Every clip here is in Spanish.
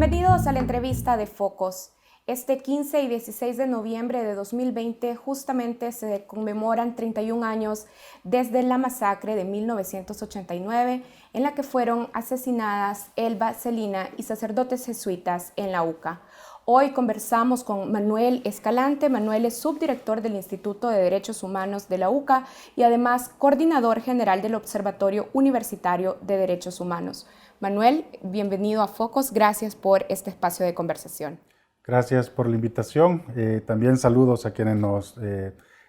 Bienvenidos a la entrevista de Focos. Este 15 y 16 de noviembre de 2020 justamente se conmemoran 31 años desde la masacre de 1989 en la que fueron asesinadas Elba, Celina y sacerdotes jesuitas en la UCA. Hoy conversamos con Manuel Escalante. Manuel es subdirector del Instituto de Derechos Humanos de la UCA y además coordinador general del Observatorio Universitario de Derechos Humanos. Manuel, bienvenido a Focos. Gracias por este espacio de conversación. Gracias por la invitación. También saludos a quienes nos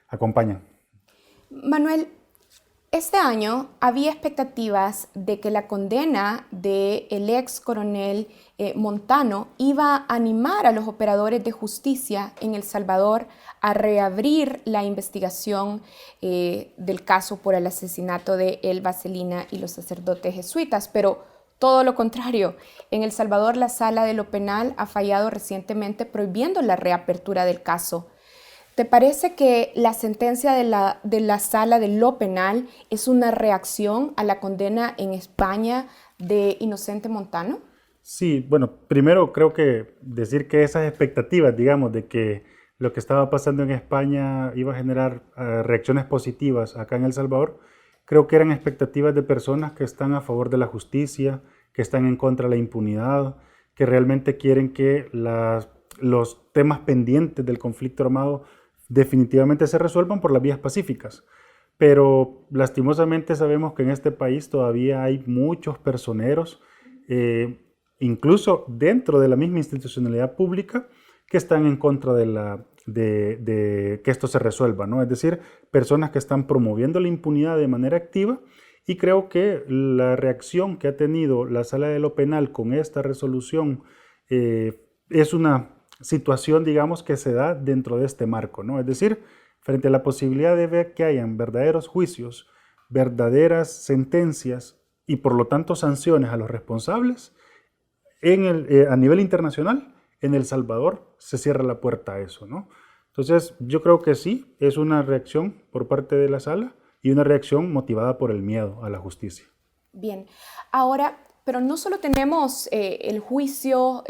acompañan. Manuel, este año había expectativas de que la condena del ex coronel Montano iba a animar a los operadores de justicia en El Salvador a reabrir la investigación del caso por el asesinato de Elba, Celina y los sacerdotes jesuitas, pero todo lo contrario. En El Salvador, la Sala de lo Penal ha fallado recientemente prohibiendo la reapertura del caso. ¿Te parece que la sentencia de la Sala de lo Penal es una reacción a la condena en España de Inocente Montano? Sí, bueno, primero creo que decir que esas expectativas, digamos, de que lo que estaba pasando en España iba a generar reacciones positivas acá en El Salvador, creo que eran expectativas de personas que están a favor de la justicia, que están en contra de la impunidad, que realmente quieren que los temas pendientes del conflicto armado definitivamente se resuelvan por las vías pacíficas. Pero lastimosamente sabemos que en este país todavía hay muchos personeros, incluso dentro de la misma institucionalidad pública, que están en contra de que esto se resuelva, ¿no? Es decir, personas que están promoviendo la impunidad de manera activa, y creo que la reacción que ha tenido la Sala de lo Penal con esta resolución es una situación, digamos, que se da dentro de este marco, ¿no? Es decir, frente a la posibilidad de ver que hayan verdaderos juicios, verdaderas sentencias y por lo tanto sanciones a los responsables, a nivel internacional, en El Salvador se cierra la puerta a eso, ¿no? Entonces, yo creo que sí, es una reacción por parte de la Sala y una reacción motivada por el miedo a la justicia. Bien, ahora, pero no solo tenemos el juicio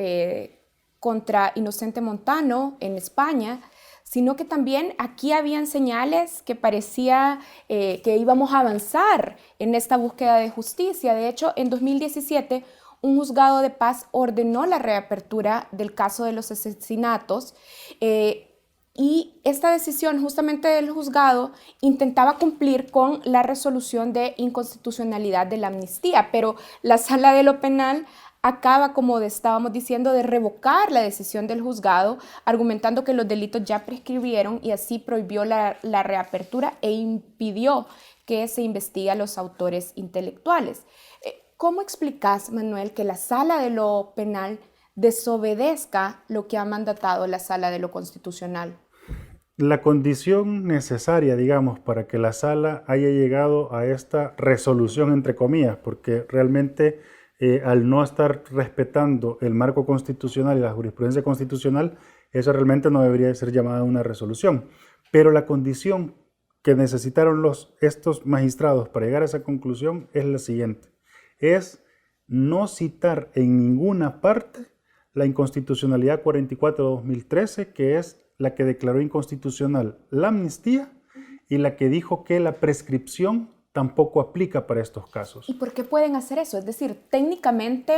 contra Inocente Montano en España, sino que también aquí habían señales que parecía que íbamos a avanzar en esta búsqueda de justicia. De hecho, en 2017, un juzgado de paz ordenó la reapertura del caso de los asesinatos y esta decisión justamente del juzgado intentaba cumplir con la resolución de inconstitucionalidad de la amnistía, pero la Sala de lo Penal acaba, como estábamos diciendo, de revocar la decisión del juzgado, argumentando que los delitos ya prescribieron y así prohibió la reapertura e impidió que se investigue a los autores intelectuales. ¿Cómo explicas, Manuel, que la Sala de lo Penal desobedezca lo que ha mandatado la Sala de lo Constitucional? La condición necesaria, digamos, para que la Sala haya llegado a esta resolución, entre comillas, porque realmente al no estar respetando el marco constitucional y la jurisprudencia constitucional, eso realmente no debería ser llamada una resolución. Pero la condición que necesitaron estos magistrados para llegar a esa conclusión es la siguiente: es no citar en ninguna parte la inconstitucionalidad 44/2013, que es la que declaró inconstitucional la amnistía y la que dijo que la prescripción tampoco aplica para estos casos. ¿Y por qué pueden hacer eso? Es decir, técnicamente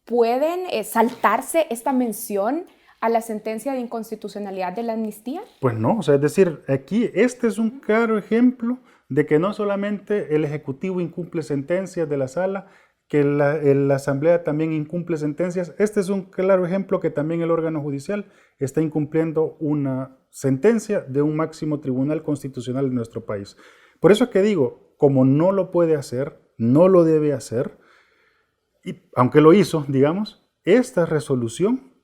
pueden saltarse esta mención a la sentencia de inconstitucionalidad de la amnistía. Pues no, o sea, es decir, aquí este es un claro ejemplo de que no solamente el Ejecutivo incumple sentencias de la Sala, que la Asamblea también incumple sentencias. Este es un claro ejemplo que también el órgano judicial está incumpliendo una sentencia de un máximo tribunal constitucional de nuestro país. Por eso es que digo, como no lo puede hacer, no lo debe hacer, y aunque lo hizo, digamos, esta resolución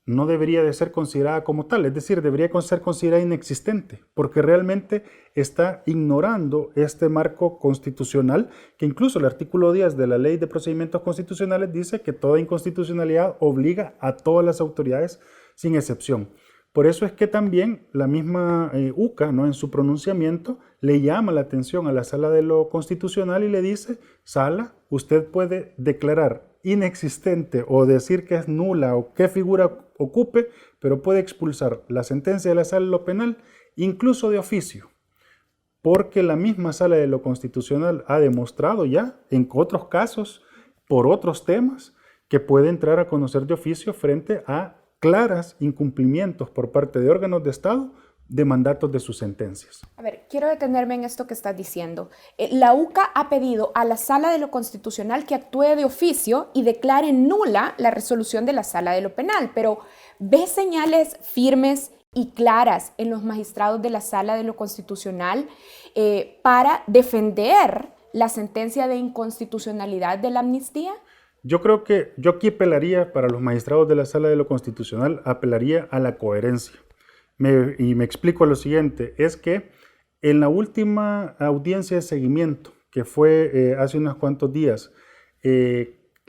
no debería de ser considerada como tal, es decir, debería ser considerada inexistente, porque realmente está ignorando este marco constitucional, que incluso el artículo 10 de la Ley de Procedimientos Constitucionales dice que toda inconstitucionalidad obliga a todas las autoridades sin excepción. Por eso es que también la misma UCA, ¿no?, en su pronunciamiento le llama la atención a la Sala de lo Constitucional y le dice: Sala, usted puede declarar inexistente o decir que es nula o qué figura ocupe, pero puede expulsar la sentencia de la Sala de lo Penal, incluso de oficio, porque la misma Sala de lo Constitucional ha demostrado ya en otros casos, por otros temas, que puede entrar a conocer de oficio frente a claras incumplimientos por parte de órganos de Estado de mandatos de sus sentencias. A ver, quiero detenerme en esto que estás diciendo. La UCA ha pedido a la Sala de lo Constitucional que actúe de oficio y declare nula la resolución de la Sala de lo Penal, pero ¿ves señales firmes y claras en los magistrados de la Sala de lo Constitucional para defender la sentencia de inconstitucionalidad de la amnistía? Yo creo que yo aquí apelaría para los magistrados de la Sala de lo Constitucional, apelaría a la coherencia. Y me explico lo siguiente, es que en la última audiencia de seguimiento, que fue hace unos cuantos días,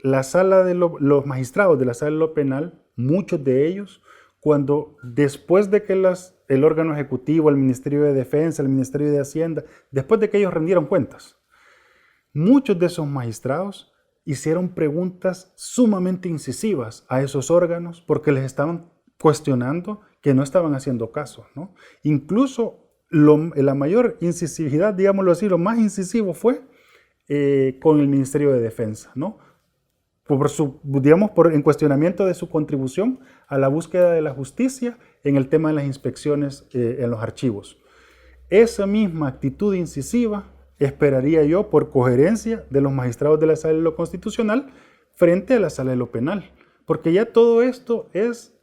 los magistrados de la Sala de lo Penal, muchos de ellos, cuando después de que el órgano ejecutivo, el Ministerio de Defensa, el Ministerio de Hacienda, después de que ellos rendieron cuentas, muchos de esos magistrados hicieron preguntas sumamente incisivas a esos órganos porque les estaban cuestionando que no estaban haciendo caso, ¿no? Incluso la mayor incisividad, digámoslo así, lo más incisivo fue con el Ministerio de Defensa, ¿no? En cuestionamiento de su contribución a la búsqueda de la justicia en el tema de las inspecciones en los archivos. Esa misma actitud incisiva esperaría yo por coherencia de los magistrados de la Sala de lo Constitucional frente a la Sala de lo Penal, porque ya todo esto es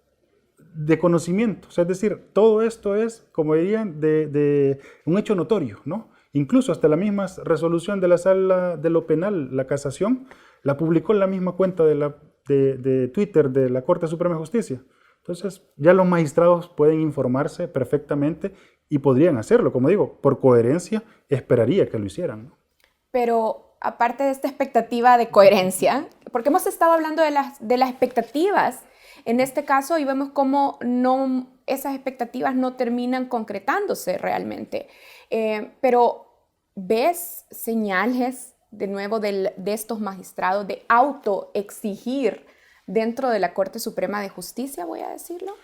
de conocimiento, o sea, es decir, todo esto es, como dirían, de un hecho notorio, ¿no? Incluso hasta la misma resolución de la Sala de lo Penal, la casación, la publicó en la misma cuenta de Twitter de la Corte Suprema de Justicia. Entonces, ya los magistrados pueden informarse perfectamente y podrían hacerlo, como digo, por coherencia, esperaría que lo hicieran, ¿no? Pero aparte de esta expectativa de coherencia, porque hemos estado hablando de las expectativas en este caso y vemos cómo esas expectativas no terminan concretándose realmente. Pero ¿ves señales de nuevo de estos magistrados de autoexigir dentro de la Corte Suprema de Justicia, voy a decirlo?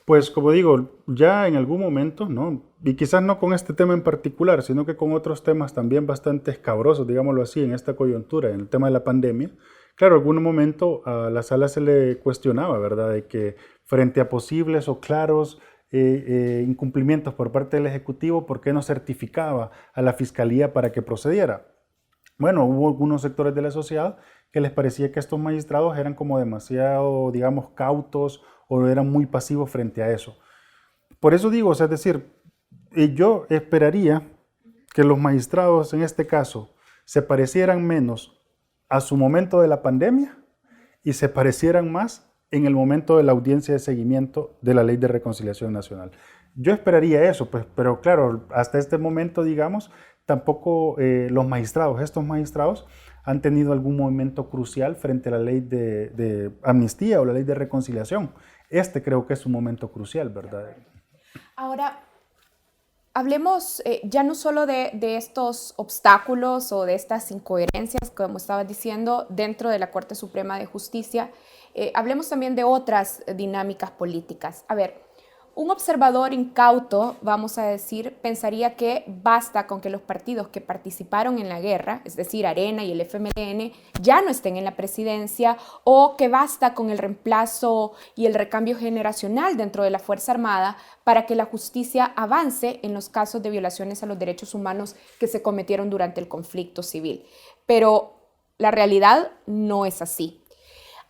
Pues como digo, ya en algún momento, ¿no? Y quizás no con este tema en particular, sino que con otros temas también bastante escabrosos, digámoslo así, en esta coyuntura, en el tema de la pandemia, claro, en algún momento a la sala se le cuestionaba, ¿verdad?, de que frente a posibles o claros incumplimientos por parte del Ejecutivo, ¿por qué no certificaba a la Fiscalía para que procediera? Bueno, hubo algunos sectores de la sociedad que les parecía que estos magistrados eran como demasiado, digamos, cautos o eran muy pasivos frente a eso. Por eso digo, o sea, es decir, yo esperaría que los magistrados en este caso se parecieran menos a su momento de la pandemia y se parecieran más en el momento de la audiencia de seguimiento de la Ley de Reconciliación Nacional. Yo esperaría eso, pues, pero claro, hasta este momento, digamos, tampoco estos magistrados, han tenido algún movimiento crucial frente a la ley de amnistía o la ley de reconciliación. Este creo que es un momento crucial, ¿verdad? Ahora, hablemos ya no solo de estos obstáculos o de estas incoherencias, como estabas diciendo, dentro de la Corte Suprema de Justicia, hablemos también de otras dinámicas políticas. A ver, un observador incauto, vamos a decir, pensaría que basta con que los partidos que participaron en la guerra, es decir, Arena y el FMLN, ya no estén en la presidencia, o que basta con el reemplazo y el recambio generacional dentro de la Fuerza Armada para que la justicia avance en los casos de violaciones a los derechos humanos que se cometieron durante el conflicto civil. Pero la realidad no es así.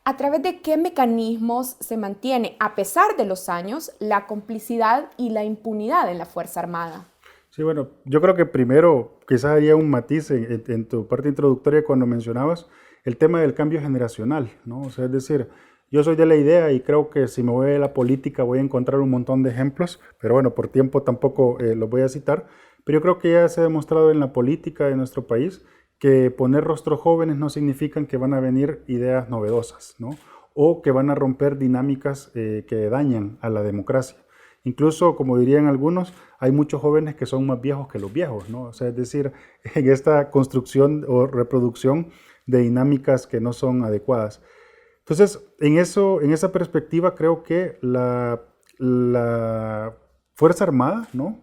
¿A través de qué mecanismos se mantiene, a pesar de los años, la complicidad y la impunidad en la Fuerza Armada? Sí, bueno, yo creo que primero quizás haría un matiz en tu parte introductoria cuando mencionabas el tema del cambio generacional, ¿no? O sea, es decir, yo soy de la idea y creo que si me voy a la política voy a encontrar un montón de ejemplos, pero bueno, por tiempo tampoco los voy a citar, pero yo creo que ya se ha demostrado en la política de nuestro país que poner rostros jóvenes no significan que van a venir ideas novedosas, ¿no? O que van a romper dinámicas que dañan a la democracia. Incluso, como dirían algunos, hay muchos jóvenes que son más viejos que los viejos, ¿no? O sea, es decir, en esta construcción o reproducción de dinámicas que no son adecuadas. Entonces, en esa perspectiva creo que la Fuerza Armada, ¿no?,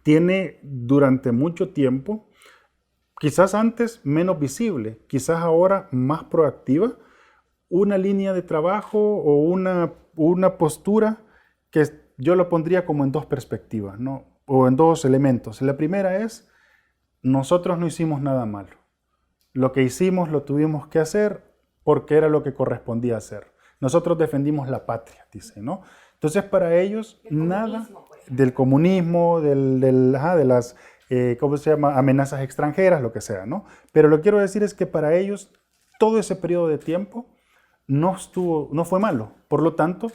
tiene durante mucho tiempo, quizás antes menos visible, quizás ahora más proactiva, una línea de trabajo o una postura que yo lo pondría como en dos perspectivas, ¿no?, o en dos elementos. La primera es, nosotros no hicimos nada malo. Lo que hicimos lo tuvimos que hacer porque era lo que correspondía hacer. Nosotros defendimos la patria, dice, ¿no? Entonces, para ellos, nada del comunismo, de las, ¿cómo se llama?, amenazas extranjeras, lo que sea, ¿no? Pero lo que quiero decir es que para ellos, todo ese periodo de tiempo no fue malo. Por lo tanto,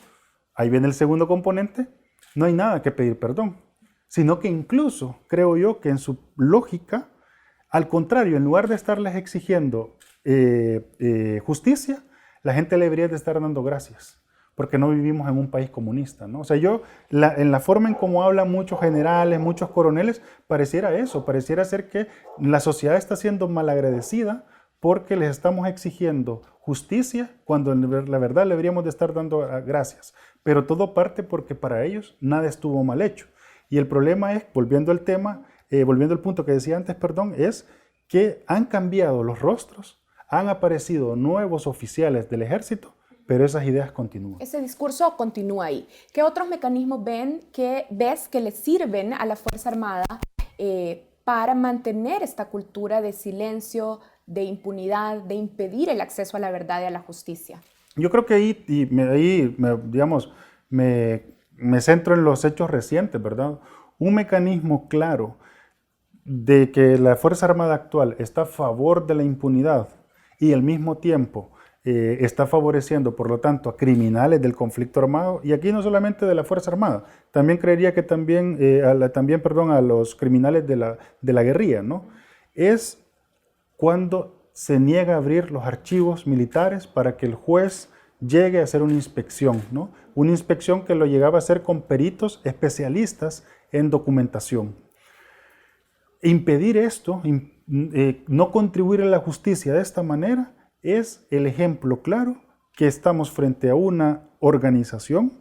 ahí viene el segundo componente, no hay nada que pedir perdón, sino que incluso, creo yo, que en su lógica, al contrario, en lugar de estarles exigiendo justicia, la gente le debería de estar dando gracias, porque no vivimos en un país comunista, ¿no? O sea, en la forma en cómo hablan muchos generales, muchos coroneles, pareciera eso, pareciera ser que la sociedad está siendo malagradecida porque les estamos exigiendo justicia cuando la verdad le deberíamos de estar dando gracias. Pero todo parte porque para ellos nada estuvo mal hecho. Y el problema es, volviendo al tema, volviendo al punto que decía antes, perdón, es que han cambiado los rostros, han aparecido nuevos oficiales del ejército, pero esas ideas continúan. Ese discurso continúa ahí. ¿Qué otros mecanismos ves que le sirven a la Fuerza Armada para mantener esta cultura de silencio, de impunidad, de impedir el acceso a la verdad y a la justicia? Yo creo que me centro en los hechos recientes, ¿verdad? Un mecanismo claro de que la Fuerza Armada actual está a favor de la impunidad y al mismo tiempo está favoreciendo, por lo tanto, a criminales del conflicto armado, y aquí no solamente de la Fuerza Armada, también creería que también, a los criminales de la guerrilla, ¿no? Es cuando se niega a abrir los archivos militares para que el juez llegue a hacer una inspección, ¿no? Una inspección que lo llegaba a hacer con peritos especialistas en documentación. Impedir esto, no contribuir a la justicia de esta manera, es el ejemplo claro que estamos frente a una organización,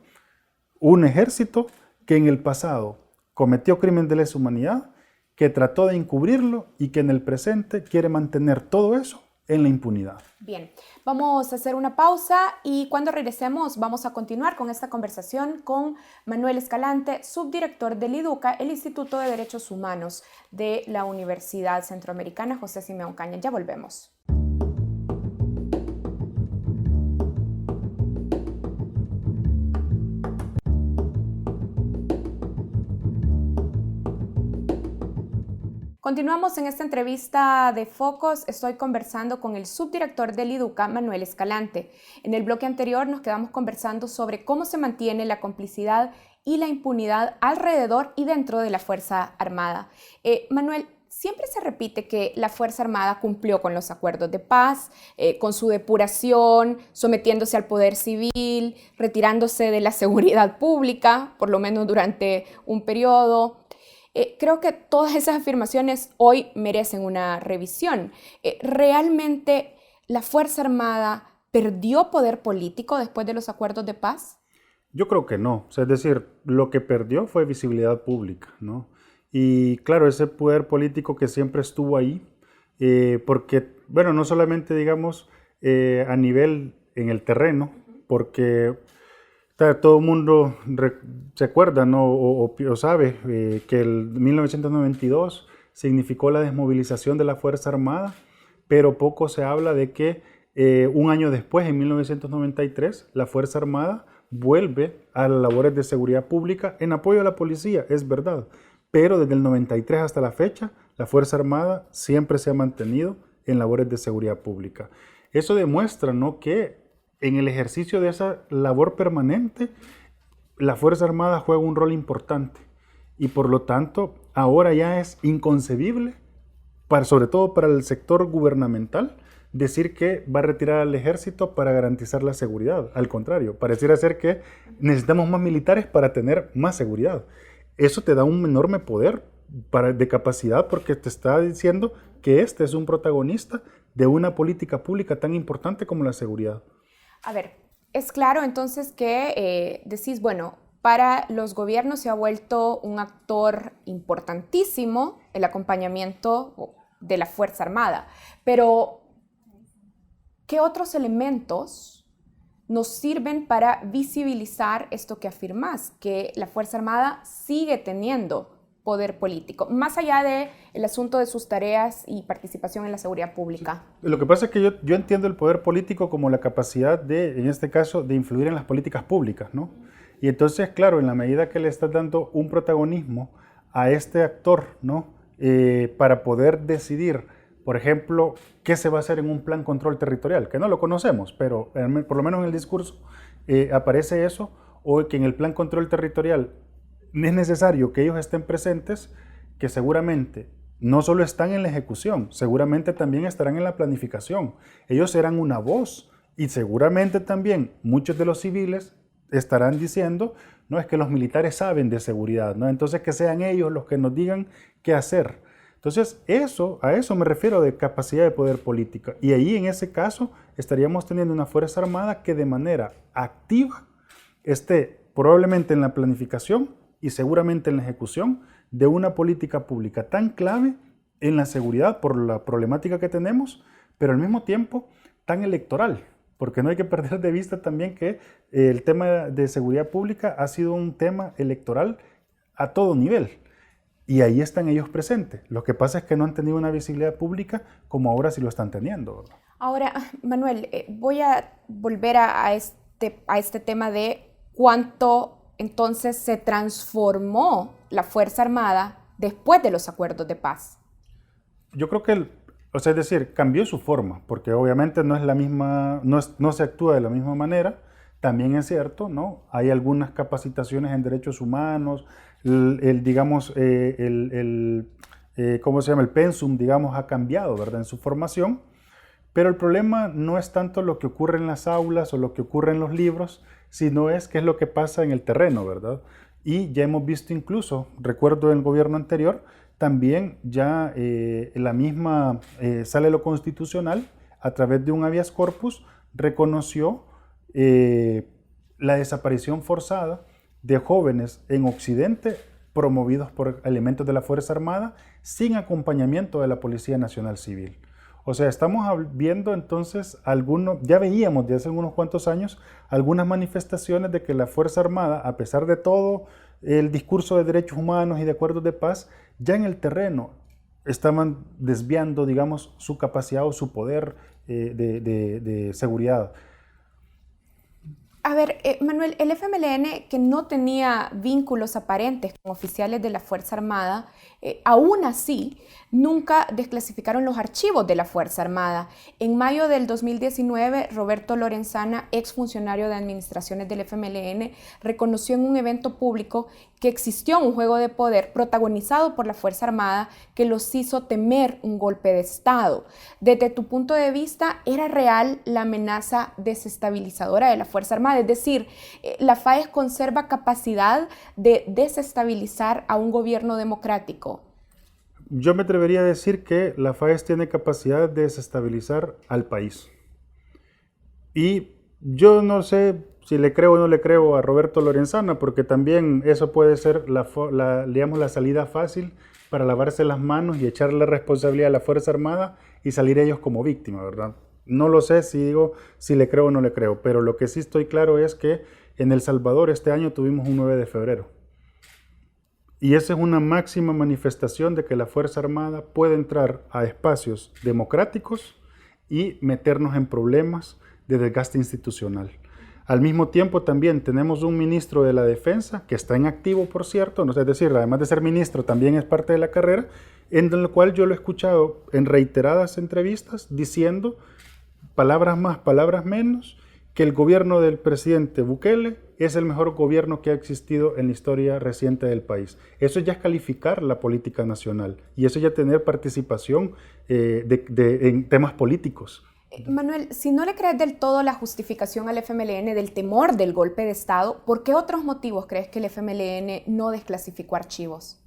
un ejército que en el pasado cometió crimen de lesa humanidad, que trató de encubrirlo y que en el presente quiere mantener todo eso en la impunidad. Bien, vamos a hacer una pausa y cuando regresemos vamos a continuar con esta conversación con Manuel Escalante, subdirector del IDUCA, el Instituto de Derechos Humanos de la Universidad Centroamericana José Simeón Cañas. Ya volvemos. Continuamos en esta entrevista de Focos. Estoy conversando con el subdirector del IDUCA, Manuel Escalante. En el bloque anterior nos quedamos conversando sobre cómo se mantiene la complicidad y la impunidad alrededor y dentro de la Fuerza Armada. Manuel, siempre se repite que la Fuerza Armada cumplió con los acuerdos de paz, con su depuración, sometiéndose al poder civil, retirándose de la seguridad pública, por lo menos durante un periodo. Creo que todas esas afirmaciones hoy merecen una revisión. ¿Realmente la Fuerza Armada perdió poder político después de los acuerdos de paz? Yo creo que no. O sea, es decir, lo que perdió fue visibilidad pública, ¿no? Y claro, ese poder político que siempre estuvo ahí, porque, bueno, no solamente, digamos, a nivel en el terreno, porque todo el mundo se acuerda, ¿no? o sabe que el 1992 significó la desmovilización de la Fuerza Armada, pero poco se habla de que un año después, en 1993, la Fuerza Armada vuelve a las labores de seguridad pública en apoyo a la policía, es verdad, pero desde el 93 hasta la fecha, la Fuerza Armada siempre se ha mantenido en labores de seguridad pública. Eso demuestra, ¿no?, que en el ejercicio de esa labor permanente, la Fuerza Armada juega un rol importante y por lo tanto ahora ya es inconcebible, sobre todo para el sector gubernamental, decir que va a retirar al ejército para garantizar la seguridad. Al contrario, pareciera ser que necesitamos más militares para tener más seguridad. Eso te da un enorme poder de capacidad porque te está diciendo que este es un protagonista de una política pública tan importante como la seguridad. A ver, es claro entonces que decís, bueno, para los gobiernos se ha vuelto un actor importantísimo el acompañamiento de la Fuerza Armada, pero ¿qué otros elementos nos sirven para visibilizar esto que afirmas, que la Fuerza Armada sigue teniendo poder político, más allá del asunto de sus tareas y participación en la seguridad pública? Sí. Lo que pasa es que yo entiendo el poder político como la capacidad de, en este caso, de influir en las políticas públicas, ¿no? Y entonces, claro, en la medida que le estás dando un protagonismo a este actor, ¿no? Para poder decidir, por ejemplo, qué se va a hacer en un plan control territorial, que no lo conocemos, pero por lo menos en el discurso aparece eso, o que en el plan control territorial es necesario que ellos estén presentes, que seguramente no solo están en la ejecución, seguramente también estarán en la planificación. Ellos serán una voz y seguramente también muchos de los civiles estarán diciendo, no es que los militares saben de seguridad, ¿no? Entonces que sean ellos los que nos digan qué hacer. Entonces a eso me refiero de capacidad de poder política. Y ahí en ese caso estaríamos teniendo una Fuerza Armada que de manera activa esté probablemente en la planificación y seguramente en la ejecución de una política pública tan clave en la seguridad por la problemática que tenemos, pero al mismo tiempo tan electoral, porque no hay que perder de vista también que el tema de seguridad pública ha sido un tema electoral a todo nivel. Y ahí están ellos presentes. Lo que pasa es que no han tenido una visibilidad pública como ahora sí lo están teniendo, ¿verdad? Ahora, Manuel, voy a volver a este tema de cuánto entonces se transformó la Fuerza Armada después de los acuerdos de paz. Yo creo que, o sea, es decir, cambió su forma, porque obviamente no es la misma, no se actúa de la misma manera. También es cierto, ¿no? Hay algunas capacitaciones en derechos humanos, digamos, ¿cómo se llama? El pensum, digamos, ha cambiado, ¿verdad? En su formación, pero el problema no es tanto lo que ocurre en las aulas o lo que ocurre en los libros, sino es qué es lo que pasa en el terreno, ¿verdad? Y ya hemos visto incluso, recuerdo en el gobierno anterior, también ya la misma sala de lo constitucional, a través de un habeas corpus, reconoció la desaparición forzada de jóvenes en Occidente promovidos por elementos de la Fuerza Armada sin acompañamiento de la Policía Nacional Civil. O sea, estamos viendo entonces ya veíamos desde hace unos cuantos años algunas manifestaciones de que la Fuerza Armada, a pesar de todo el discurso de derechos humanos y de acuerdos de paz, ya en el terreno estaban desviando, digamos, su capacidad o su poder de seguridad. A ver, Manuel, el FMLN, que no tenía vínculos aparentes con oficiales de la Fuerza Armada, aún así, nunca desclasificaron los archivos de la Fuerza Armada. En mayo del 2019, Roberto Lorenzana, exfuncionario de administraciones del FMLN, reconoció en un evento público que existió un juego de poder protagonizado por la Fuerza Armada que los hizo temer un golpe de Estado. Desde tu punto de vista, ¿era real la amenaza desestabilizadora de la Fuerza Armada? Es decir, ¿la FAES conserva capacidad de desestabilizar a un gobierno democrático? Yo me atrevería a decir que la FAES tiene capacidad de desestabilizar al país. Y yo no sé si le creo o no le creo a Roberto Lorenzana, porque también eso puede ser digamos, la salida fácil para lavarse las manos y echarle la responsabilidad a la Fuerza Armada y salir ellos como víctimas, ¿verdad? No lo sé si le creo o no le creo, pero lo que sí estoy claro es que en El Salvador este año tuvimos un 9 de febrero. Y esa es una máxima manifestación de que la Fuerza Armada puede entrar a espacios democráticos y meternos en problemas de desgaste institucional. Al mismo tiempo también tenemos un ministro de la Defensa, que está en activo, por cierto, no sé, es decir, además de ser ministro, también es parte de la carrera, en el cual yo lo he escuchado en reiteradas entrevistas diciendo, palabras más, palabras menos, que el gobierno del presidente Bukele es el mejor gobierno que ha existido en la historia reciente del país. Eso ya es calificar la política nacional y eso ya tener participación en temas políticos. Manuel, si no le crees del todo la justificación al FMLN del temor del golpe de Estado, ¿por qué otros motivos crees que el FMLN no desclasificó archivos?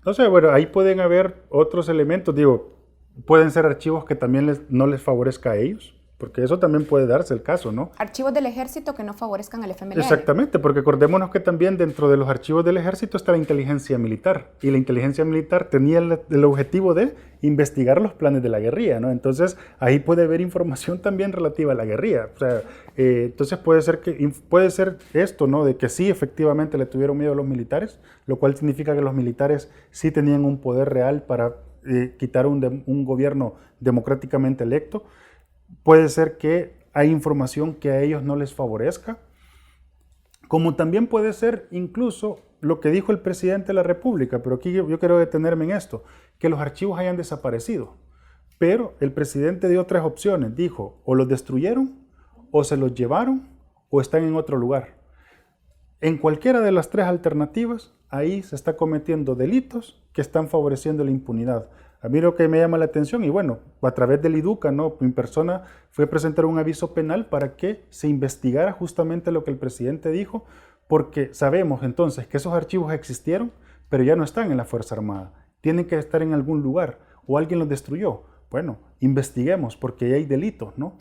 No sé, bueno, ahí pueden haber otros elementos, digo, pueden ser archivos que también no les favorezca a ellos, porque eso también puede darse el caso, ¿no? Archivos del ejército que no favorezcan al FMLN. Exactamente, porque acordémonos que también dentro de los archivos del ejército está la inteligencia militar, y la inteligencia militar tenía el objetivo de investigar los planes de la guerrilla, ¿no? Entonces, ahí puede haber información también relativa a la guerrilla. O sea, entonces puede ser esto, ¿no? De que sí, efectivamente le tuvieron miedo a los militares, lo cual significa que los militares sí tenían un poder real para quitar un gobierno democráticamente electo. Puede ser que hay información que a ellos no les favorezca, como también puede ser incluso lo que dijo el presidente de la República, pero aquí yo quiero detenerme en esto, que los archivos hayan desaparecido. Pero el presidente dio 3 opciones, dijo, o los destruyeron, o se los llevaron, o están en otro lugar. En cualquiera de las 3 alternativas, ahí se está cometiendo delitos que están favoreciendo la impunidad. A mí lo que me llama la atención, y bueno, a través del IDUCA, ¿no? Mi persona fue a presentar un aviso penal para que se investigara justamente lo que el presidente dijo, porque sabemos entonces que esos archivos existieron, pero ya no están en la Fuerza Armada. Tienen que estar en algún lugar, o alguien los destruyó. Bueno, investiguemos, porque ahí hay delitos, ¿no?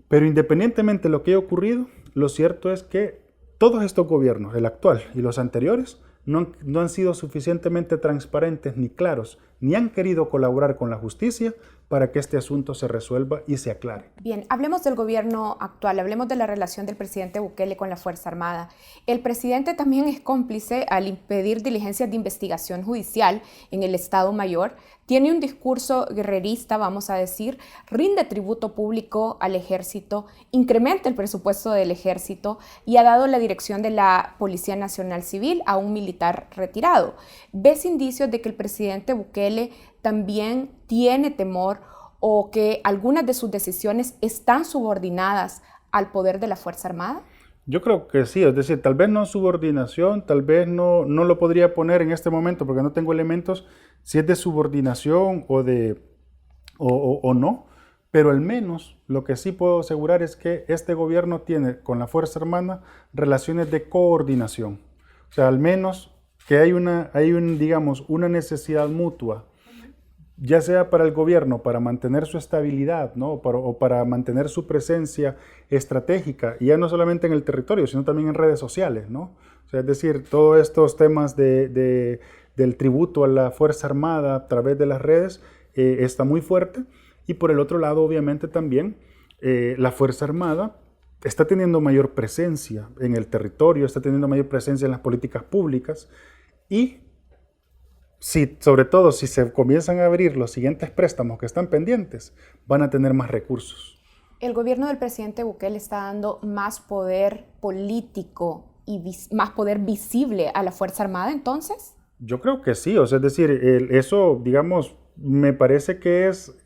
Pero independientemente de lo que haya ocurrido, lo cierto es que todos estos gobiernos, el actual y los anteriores, no han sido suficientemente transparentes ni claros, ni han querido colaborar con la justicia para que este asunto se resuelva y se aclare. Bien, hablemos del gobierno actual, hablemos de la relación del presidente Bukele con la Fuerza Armada. El presidente también es cómplice al impedir diligencias de investigación judicial en el Estado Mayor. Tiene un discurso guerrerista, vamos a decir, rinde tributo público al ejército, incrementa el presupuesto del ejército y ha dado la dirección de la Policía Nacional Civil a un militar retirado. ¿Ves indicios de que el presidente Bukele también tiene temor o que algunas de sus decisiones están subordinadas al poder de la Fuerza Armada? Yo creo que sí, es decir, tal vez no subordinación, tal vez no lo podría poner en este momento porque no tengo elementos si es de subordinación o no, pero al menos lo que sí puedo asegurar es que este gobierno tiene con la Fuerza Armada relaciones de coordinación. O sea, al menos que digamos, una necesidad mutua, ya sea para el gobierno, para mantener su estabilidad, ¿no? O para mantener su presencia estratégica, y ya no solamente en el territorio, sino también en redes sociales, ¿no? O sea, es decir, todos estos temas del tributo a la Fuerza Armada a través de las redes está muy fuerte, y por el otro lado, obviamente también, la Fuerza Armada está teniendo mayor presencia en el territorio, está teniendo mayor presencia en las políticas públicas, y sobre todo si se comienzan a abrir los siguientes préstamos que están pendientes, van a tener más recursos. ¿El gobierno del presidente Bukele está dando más poder político y más poder visible a la Fuerza Armada entonces? Yo creo que sí, o sea, es decir, eso, digamos, me parece que es,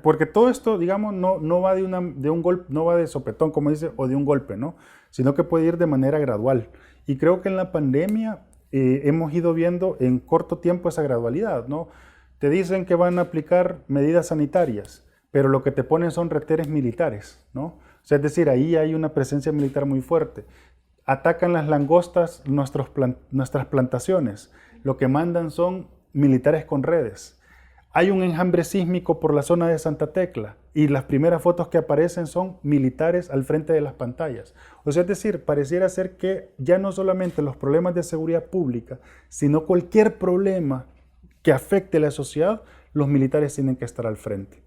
porque todo esto, digamos, no va de un golpe, no va de sopetón, como dice, o de un golpe, ¿no? Sino que puede ir de manera gradual. Y creo que en la pandemia hemos ido viendo en corto tiempo esa gradualidad, ¿no? Te dicen que van a aplicar medidas sanitarias, pero lo que te ponen son retenes militares, ¿no? O sea, es decir, ahí hay una presencia militar muy fuerte. Atacan las langostas nuestras plantaciones, lo que mandan son militares con redes. Hay un enjambre sísmico por la zona de Santa Tecla y las primeras fotos que aparecen son militares al frente de las pantallas. O sea, es decir, pareciera ser que ya no solamente los problemas de seguridad pública, sino cualquier problema que afecte a la sociedad, los militares tienen que estar al frente.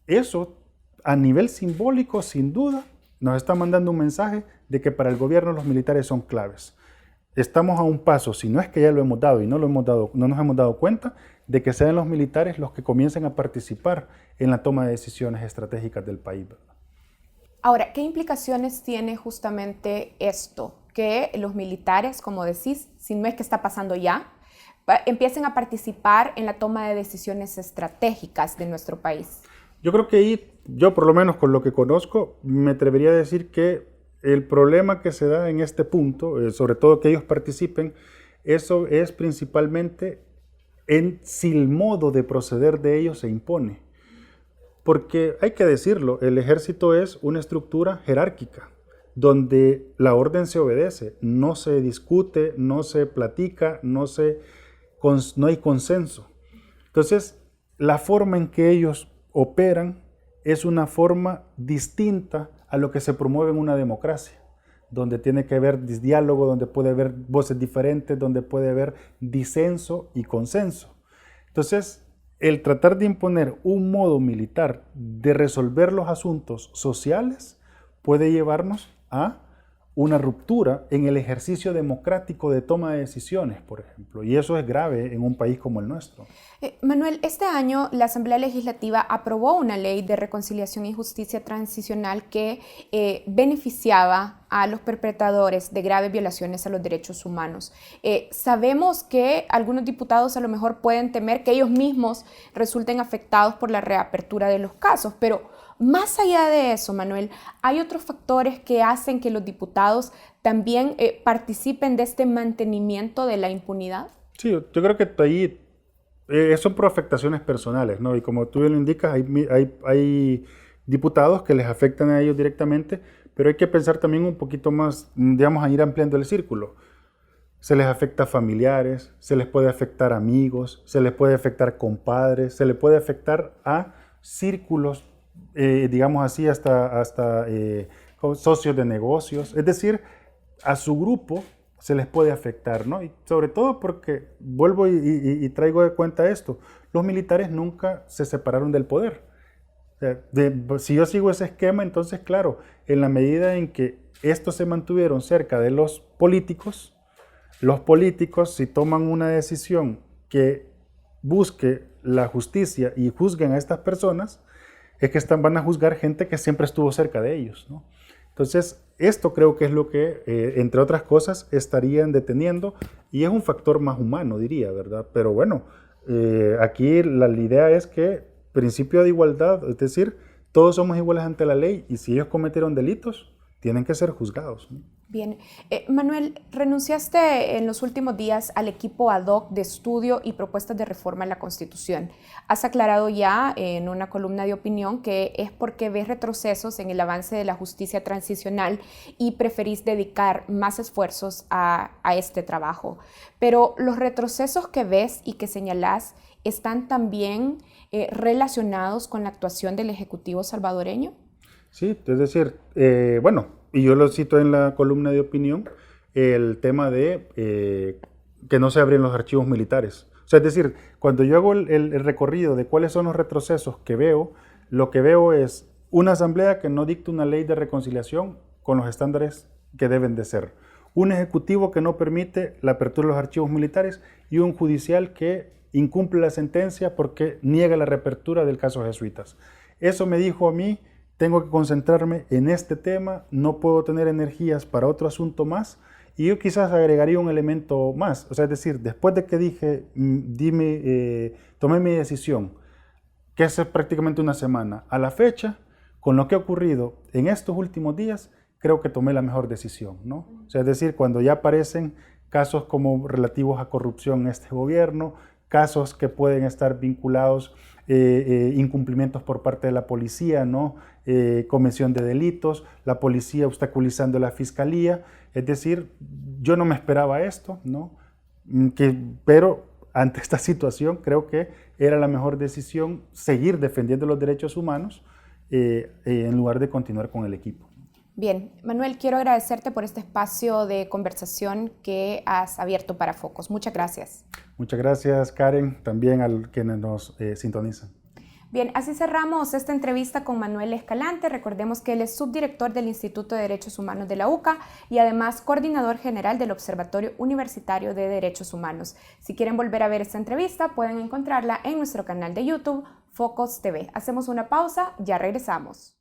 Eso, a nivel simbólico, sin duda, nos está mandando un mensaje de que para el gobierno los militares son claves. Estamos a un paso, si no es que ya lo hemos dado y no nos hemos dado cuenta, de que sean los militares los que comiencen a participar en la toma de decisiones estratégicas del país. Ahora, ¿qué implicaciones tiene justamente esto? Que los militares, como decís, si no es que está pasando ya, empiecen a participar en la toma de decisiones estratégicas de nuestro país. Yo creo que ahí, yo por lo menos con lo que conozco, me atrevería a decir que el problema que se da en este punto, sobre todo que ellos participen, eso es principalmente en si el modo de proceder de ellos se impone. Porque hay que decirlo, el ejército es una estructura jerárquica, donde la orden se obedece, no se discute, no se platica, no hay consenso. Entonces, la forma en que ellos operan es una forma distinta a lo que se promueve en una democracia, donde tiene que haber diálogo, donde puede haber voces diferentes, donde puede haber disenso y consenso. Entonces, el tratar de imponer un modo militar de resolver los asuntos sociales puede llevarnos a una ruptura en el ejercicio democrático de toma de decisiones, por ejemplo, y eso es grave en un país como el nuestro. Manuel, este año la Asamblea Legislativa aprobó una ley de reconciliación y justicia transicional que beneficiaba a los perpetradores de graves violaciones a los derechos humanos. Sabemos que algunos diputados a lo mejor pueden temer que ellos mismos resulten afectados por la reapertura de los casos, pero más allá de eso, Manuel, ¿hay otros factores que hacen que los diputados también participen de este mantenimiento de la impunidad? Sí, yo creo que ahí son por afectaciones personales, ¿no? Y como tú bien lo indicas, hay diputados que les afectan a ellos directamente, pero hay que pensar también un poquito más, digamos, a ir ampliando el círculo. Se les afecta a familiares, se les puede afectar a amigos, se les puede afectar compadres, se les puede afectar a círculos, digamos así, hasta socios de negocios. Es decir, a su grupo se les puede afectar, ¿no? Y sobre todo porque, vuelvo y traigo de cuenta esto, los militares nunca se separaron del poder. Si yo sigo ese esquema, entonces, claro, en la medida en que estos se mantuvieron cerca de los políticos, si toman una decisión que busque la justicia y juzguen a estas personas, es que van a juzgar gente que siempre estuvo cerca de ellos, ¿no? Entonces, esto creo que es lo que, entre otras cosas, estarían deteniendo, y es un factor más humano, diría, ¿verdad? Pero bueno, aquí la idea es que principio de igualdad, es decir, todos somos iguales ante la ley, y si ellos cometieron delitos, tienen que ser juzgados, ¿no? Bien. Manuel, renunciaste en los últimos días al equipo ad hoc de estudio y propuestas de reforma en la Constitución. Has aclarado ya en una columna de opinión que es porque ves retrocesos en el avance de la justicia transicional y preferís dedicar más esfuerzos a este trabajo. Pero los retrocesos que ves y que señalás están también relacionados con la actuación del Ejecutivo salvadoreño. Sí, es decir, bueno, y yo lo cito en la columna de opinión, el tema de que no se abren los archivos militares. O sea, es decir, cuando yo hago el recorrido de cuáles son los retrocesos que veo, lo que veo es una asamblea que no dicta una ley de reconciliación con los estándares que deben de ser, un ejecutivo que no permite la apertura de los archivos militares y un judicial que incumple la sentencia porque niega la reapertura del caso jesuitas. Eso me dijo a mí: tengo que concentrarme en este tema, no puedo tener energías para otro asunto más, y yo quizás agregaría un elemento más. O sea, es decir, después de que dije, tomé mi decisión, que hace prácticamente una semana, a la fecha, con lo que ha ocurrido en estos últimos días, creo que tomé la mejor decisión, ¿no? O sea, es decir, cuando ya aparecen casos como relativos a corrupción en este gobierno, casos que pueden estar vinculados incumplimientos por parte de la policía, ¿no? Comisión de delitos, la policía obstaculizando la fiscalía. Es decir, yo no me esperaba esto, ¿no? Pero ante esta situación creo que era la mejor decisión seguir defendiendo los derechos humanos en lugar de continuar con el equipo. Bien, Manuel, quiero agradecerte por este espacio de conversación que has abierto para Focos. Muchas gracias. Muchas gracias, Karen, también a quienes nos sintonizan. Bien, así cerramos esta entrevista con Manuel Escalante. Recordemos que él es subdirector del Instituto de Derechos Humanos de la UCA y además coordinador general del Observatorio Universitario de Derechos Humanos. Si quieren volver a ver esta entrevista, pueden encontrarla en nuestro canal de YouTube, Focos TV. Hacemos una pausa, ya regresamos.